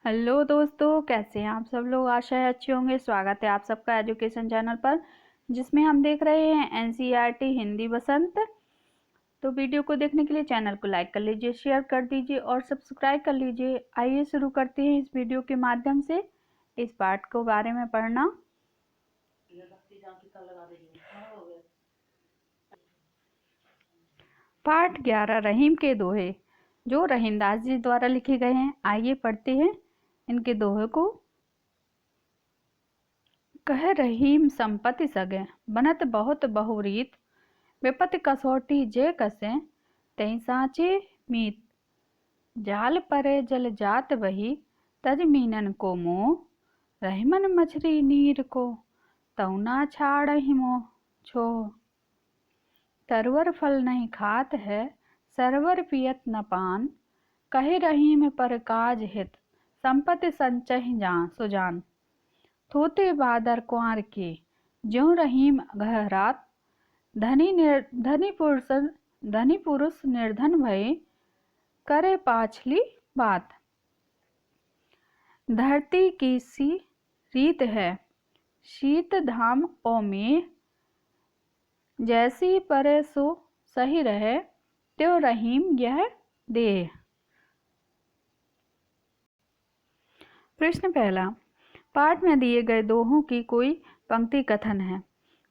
Hello दोस्तों, कैसे हैं आप सब लोग। आशा है अच्छे होंगे। स्वागत है आप सबका एजुकेशन चैनल पर, जिसमें हम देख रहे हैं एनसीईआरटी हिंदी बसंत। तो वीडियो को देखने के लिए चैनल को लाइक कर लीजिए, शेयर कर दीजिए और सब्सक्राइब कर लीजिए। आइए शुरू करते हैं इस वीडियो के माध्यम से इस पाठ को बारे में पढ़ना। पाठ 11 रहीम के दोहे, जो रहीमदास जी द्वारा लिखे गए हैं। आइए पढ़ते हैं इनके दोहे को। कह रहीम संपत्ति सगे, बनत बहुत बहुरीत, विपत कसौटी जे कसे, तई साँचे मीत। जाल परे जल जात बही, तज मीनन को मोह, रहमन मछरी नीर को, तऊ ना छाड़हि मोह छो। तरवर फल नहीं खात है, सरवर पियत न पान, कहे रहीम पर काज हित, संपत्ति संचय सुजान। थोते बादर कुंवर के, ज्यों रहीम गहरात, धनी पुरुष निर्धन भये, करे पाछली बात। धरती की सी रीत है, शीत धाम ओ में, जैसी परे सो सही रहे, त्यो रहीम यह दे। प्रश्न पहला, पाठ में दिए गए दोहों की कोई पंक्ति कथन है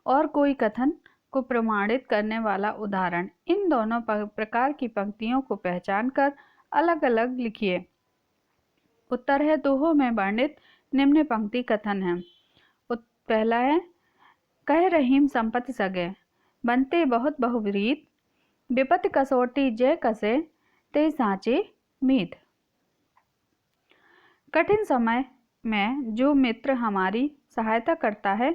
और कोई कथन को प्रमाणित करने वाला उदाहरण। इन दोनों प्रकार की पंक्तियों को पहचान कर अलग अलग लिखिए। उत्तर है, दोहों में वर्णित निम्न पंक्ति कथन है। पहला है, कह रहीम संपत्ति सगे, बनते बहुत बहुरीत, विपत कसौटी जय कसे, ते साँचे मीत। कठिन समय में जो मित्र हमारी सहायता करता है,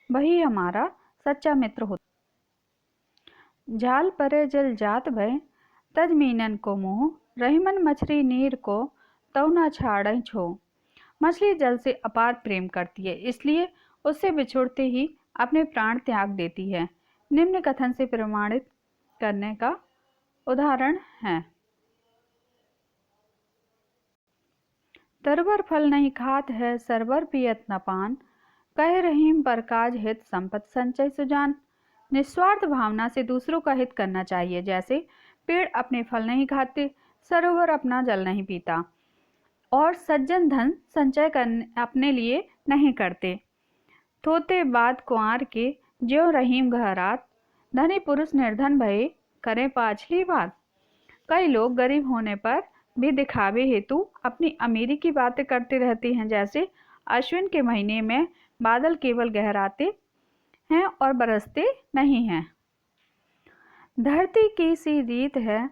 वही हमारा सच्चा मित्र होता। झाल परे जल जात भय, तज मीनन को मोह, रहीमन मछली नीर को, तौ न छाड़ै छो। मछली जल से अपार प्रेम करती है, इसलिए उससे बिछुड़ते ही अपने प्राण त्याग देती है। निम्न कथन से प्रमाणित करने का उदाहरण है। तरवर फल नहीं खात है, सरवर पियत न पान, कह रहीम पर काज हित, संपत्ति संचय सुजान। निस्वार्थ भावना से दूसरों का हित करना चाहिए। जैसे पेड़ अपने फल नहीं खाते, सरोवर अपना जल नहीं पीता और सज्जन धन संचय करने अपने लिए नहीं करते। थोते बाद कुंवर के, ज्यों रहीम गहरात, धनी पुरुष निर्धन भये, करे पाछली बात। कई लोग गरीब होने पर भी दिखावे हेतु अपनी अमीरी की बातें करते रहते हैं। जैसे अश्विन के महीने में बादल केवल गहराते हैं और बरसते नहीं हैं। धरती की सी रीत है,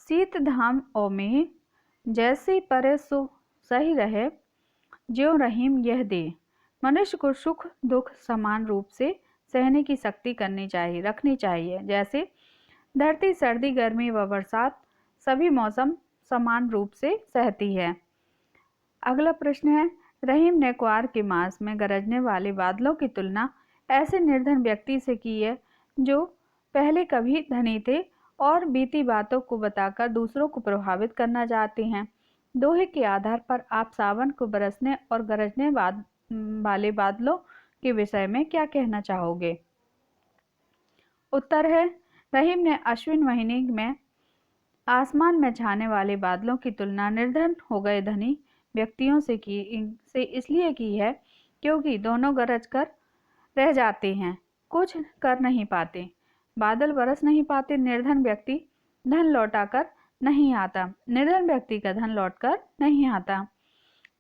शीत धाम ओ में, जैसे परे सो सही रहे, ज्यों रहीम यह दे। मनुष्य को सुख दुख समान रूप से सहने की शक्ति रखनी चाहिए। जैसे धरती सर्दी गर्मी व बरसात सभी मौसम समान रूप से सहती है। अगला प्रश्न है, रहीम ने कुंवर के मास में गरजने वाले बादलों की तुलना ऐसे निर्धन व्यक्ति से की है, जो पहले कभी धनी थे और बीती बातों को बताकर दूसरों को प्रभावित करना चाहते हैं। दोहे के आधार पर आप सावन को बरसने और गरजने वाले बादलों के विषय में क्या कहना चाहोगे। उत्तर है, रहीम ने अश्विन महीने में आसमान में छाने वाले बादलों की तुलना निर्धन हो गए धनी व्यक्तियों से इसलिए की है, क्योंकि दोनों गरज कर रह जाते हैं, कुछ कर नहीं पाते। बादल बरस नहीं पाते, निर्धन व्यक्ति धन लौटाकर नहीं आता, निर्धन व्यक्ति का धन लौटकर नहीं आता।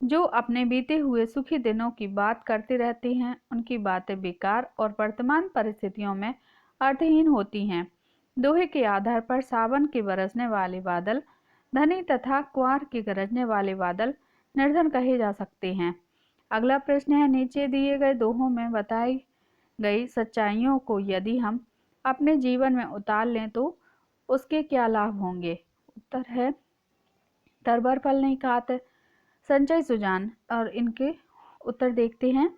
जो अपने बीते हुए सुखी दिनों की बात करते रहते हैं, उनकी बातें बेकार और वर्तमान परिस्थितियों में अर्थहीन होती हैं। दोहे के आधार पर सावन के बरसने वाले बादल धनी तथा कुंवर के गरजने वाले बादल निर्धन कहे जा सकते हैं। अगला प्रश्न है, नीचे दिए गए दोहों में बताई गई सच्चाइयों को यदि हम अपने जीवन में उतार लें तो उसके क्या लाभ होंगे। उत्तर है, तरवर फल नहीं खाते, संचय सुजान। और इनके उत्तर देखते हैं।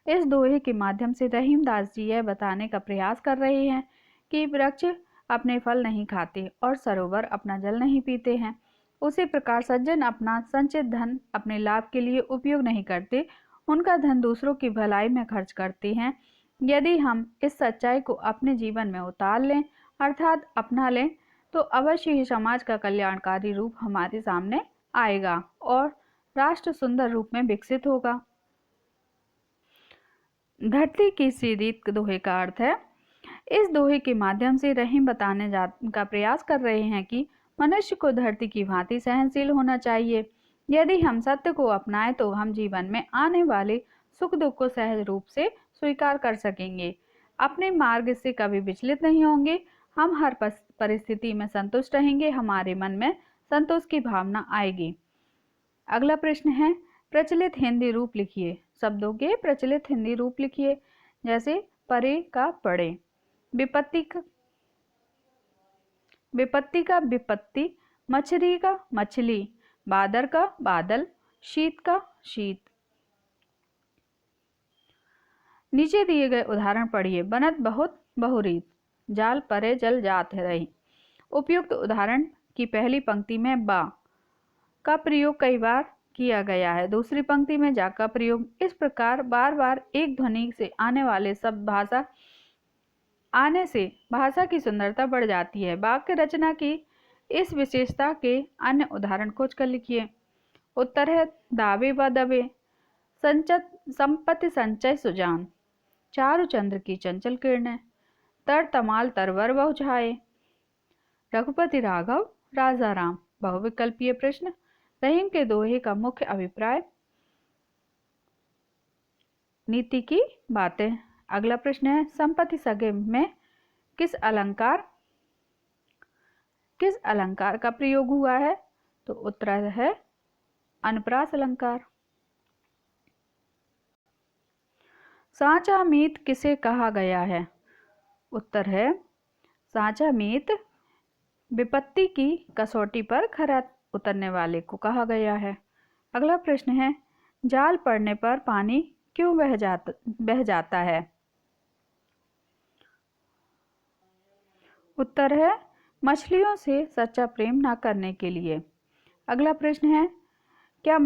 इस दोहे के माध्यम से रहीमदास जी यह बताने का प्रयास कर रहे हैं कि वृक्ष अपने फल नहीं खाते और सरोवर अपना जल नहीं पीते हैं। उसी प्रकार सज्जन अपना संचित धन अपने लाभ के लिए उपयोग नहीं करते, उनका धन दूसरों की भलाई में खर्च करते हैं। यदि हम इस सच्चाई को अपने जीवन में उतार लें अर्थात अपना लें तो अवश्य ही समाज का कल्याणकारी रूप हमारे सामने आएगा और राष्ट्र सुंदर रूप में विकसित होगा। धरती की सी रीत दोहे का अर्थ है। इस दोहे के माध्यम से रहीम बताने का प्रयास कर रहे हैं कि मनुष्य को धरती की भांति सहनशील होना चाहिए। यदि हम सत्य को अपनाएं तो हम जीवन में आने वाले सुख दुख को सहज रूप से स्वीकार कर सकेंगे, अपने मार्ग से कभी विचलित नहीं होंगे, हम हर परिस्थिति में संतुष्ट रहेंगे, हमारे मन में संतोष की भावना आएगी। अगला प्रश्न है, प्रचलित हिंदी रूप लिखिए। शब्दों के प्रचलित हिंदी रूप लिखिए। जैसे परे का पड़े, विपत्ति का विपत्ति, मछली का मछली, बादर का बादल, शीत का शीत। नीचे दिए गए उदाहरण पढ़िए। बनत बहुत बहुरीत, जाल परे जल जात रही। उपयुक्त उदाहरण की पहली पंक्ति में बा का प्रयोग कई बार किया गया है, दूसरी पंक्ति में जा का प्रयोग। इस प्रकार बार बार एक ध्वनि से आने वाले शब्द भाषा आने से भाषा की सुंदरता बढ़ जाती है। वाक्य रचना की इस विशेषता के अन्य उदाहरण खोजकर लिखिए। उत्तर है दावे व दबे, संपत्ति संचय सुजान, चारु चंद्र की चंचल किरणें, तर तमाल तरवर बहु छाए, रघुपति राघव राजा राम। बहुविकल्पीय प्रश्न। रहीम के दोहे का मुख्य अभिप्राय, नीति की बातें। अगला प्रश्न है, संपत्ति सगे में किस अलंकार का प्रयोग हुआ है? तो उत्तर है अनुप्रास अलंकार। साचा मीत किसे कहा गया है? उत्तर है साचा मीत विपत्ति की कसौटी पर खरा उतरने वाले को कहा गया है। अगला प्रश्न है, जाल पड़ने पर पानी क्यों बह जाता है? उत्तर है मछलियों से सच्चा प्रेम न करने के लिए। अगला प्रश्न है, क्या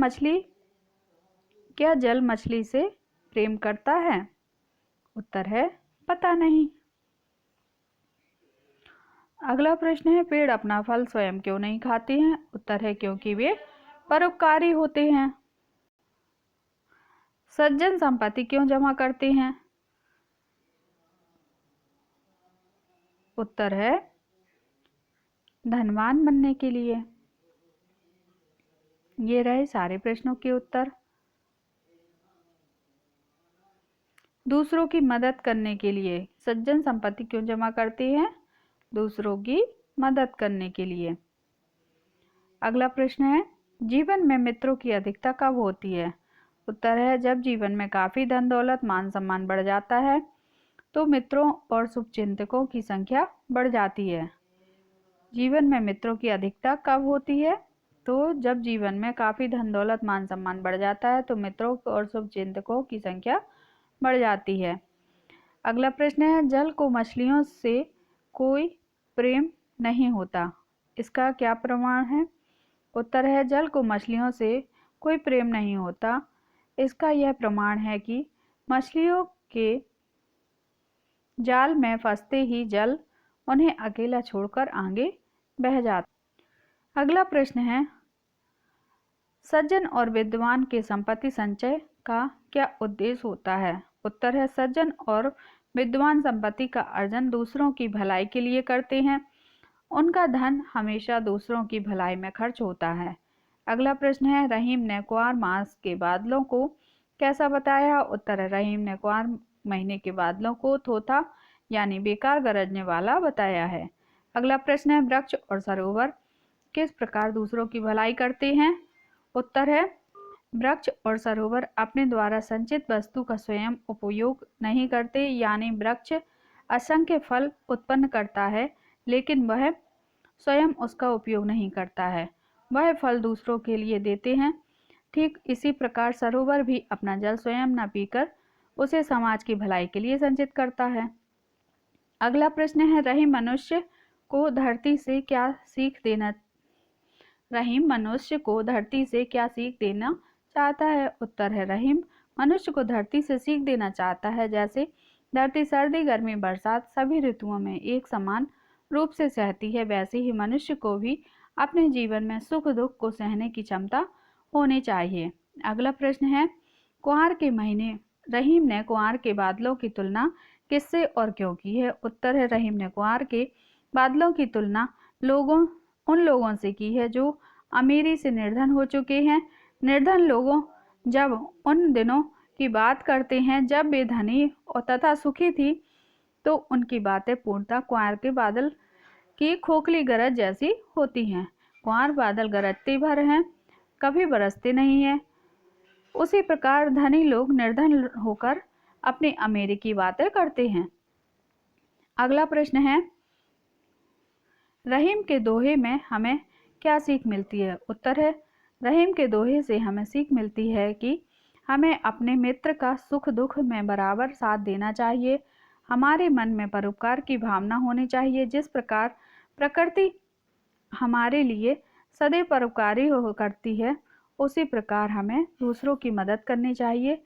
जल मछली से प्रेम करता है? उत्तर है पता नहीं। अगला प्रश्न है, पेड़ अपना फल स्वयं क्यों नहीं खाते हैं? उत्तर है क्योंकि वे परोपकारी होते हैं। सज्जन संपत्ति क्यों जमा करते हैं? उत्तर है धनवान बनने के लिए। ये रहे सारे प्रश्नों के उत्तर। दूसरों की मदद करने के लिए सज्जन संपत्ति क्यों जमा करते हैं? दूसरों की मदद करने के लिए। अगला प्रश्न है, जीवन में मित्रों की अधिकता कब होती है? उत्तर है जब जीवन में काफी धन दौलत मान सम्मान बढ़ जाता है तो मित्रों और शुभचिंतकों की संख्या बढ़ जाती है। जीवन में मित्रों की अधिकता कब होती है? तो जब जीवन में काफी धन दौलत मान सम्मान बढ़ जाता है तो मित्रों और शुभचिंतकों की संख्या बढ़ जाती है। अगला प्रश्न है, जल को मछलियों से कोई प्रेम नहीं होता, इसका क्या प्रमाण है? उत्तर है जल को मछलियों से कोई प्रेम नहीं होता, इसका यह प्रमाण है कि मछलियों के जाल में फंसते ही जल उन्हें अकेला छोड़कर आगे बह जाता। अगला प्रश्न है, सज्जन और विद्वान के संपत्ति संचय का क्या उद्देश्य होता है? उत्तर है सज्जन और विद्वान संपत्ति का अर्जन दूसरों की भलाई के लिए करते हैं, उनका धन हमेशा दूसरों की भलाई में खर्च होता है। अगला प्रश्न है, रहीम ने कुंवार मास के बादलों को कैसा बताया? उत्तर है रहीम ने कुंवार महीने के बादलों को थोथा यानी बेकार गरजने वाला बताया है। अगला प्रश्न है, वृक्ष और सरोवर किस प्रकार दूसरों की भलाई करते हैं? उत्तर है वृक्ष और सरोवर अपने द्वारा संचित वस्तु का स्वयं उपयोग नहीं करते, यानी वृक्ष असंख्य फल उत्पन्न करता है लेकिन वह स्वयं उसका उपयोग नहीं करता है, वह फल दूसरों के लिए देते हैं। ठीक इसी प्रकार सरोवर भी अपना जल स्वयं न पीकर उसे समाज की भलाई के लिए संचित करता है। अगला प्रश्न है, रहीम मनुष्य को धरती से क्या सीख रहीम मनुष्य को धरती से क्या सीख देना चाहता है? उत्तर है रहीम मनुष्य को धरती से सीख देना चाहता है जैसे धरती सर्दी गर्मी बरसात सभी ऋतुओं में एक समान रूप से सहती है, वैसे ही मनुष्य को भी अपने जीवन में सुख दुख को सहने की क्षमता होनी चाहिए। अगला प्रश्न है, कुंवार के महीने रहीम ने कुंवार के बादलों की तुलना किससे और क्यों की है? उत्तर है रहीम ने कुंवार के बादलों की तुलना उन लोगों से की है जो अमीरी से निर्धन हो चुके हैं। निर्धन लोगों जब उन दिनों की बात करते हैं जब वे धनी और तथा सुखी थी, तो उनकी बातें पूर्णतः कुंवार के बादल की खोखली गरज जैसी होती हैं। कुंवार बादल गरजते भर हैं, कभी बरसते नहीं हैं। उसी प्रकार धनी लोग निर्धन होकर अपनी अमीरी की बातें करते हैं। अगला प्रश्न है, रहीम के दोहे में हमें क्या सीख मिलती है? उत्तर है रहीम के दोहे से हमें सीख मिलती है कि हमें अपने मित्र का सुख दुख में बराबर साथ देना चाहिए। हमारे मन में परोपकार की भावना होनी चाहिए। जिस प्रकार प्रकृति हमारे लिए सदैव परोपकारी करती है, उसी प्रकार हमें दूसरों की मदद करनी चाहिए।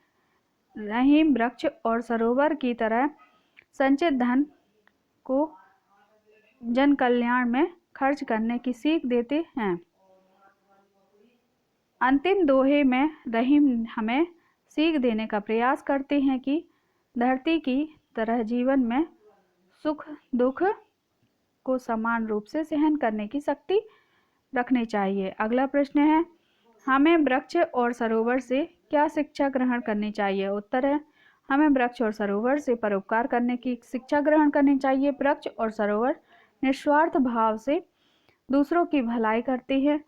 रहीम वृक्ष और सरोवर की तरह संचित धन को जन कल्याण में खर्च करने की सीख देते हैं। अंतिम दोहे में रहीम हमें सीख देने का प्रयास करते हैं कि धरती की तरह जीवन में सुख दुख को समान रूप से सहन करने की शक्ति रखनी चाहिए। अगला प्रश्न है, हमें वृक्ष और सरोवर से क्या शिक्षा ग्रहण करनी चाहिए? उत्तर है हमें वृक्ष और सरोवर से परोपकार करने की शिक्षा ग्रहण करनी चाहिए। वृक्ष और सरोवर निस्वार्थ भाव से दूसरों की भलाई करते हैं,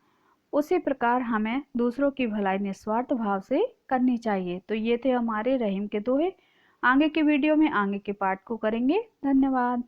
उसी प्रकार हमें दूसरों की भलाई निस्वार्थ भाव से करनी चाहिए। तो ये थे हमारे रहीम के दोहे। आगे के वीडियो में आगे के पार्ट को करेंगे। धन्यवाद।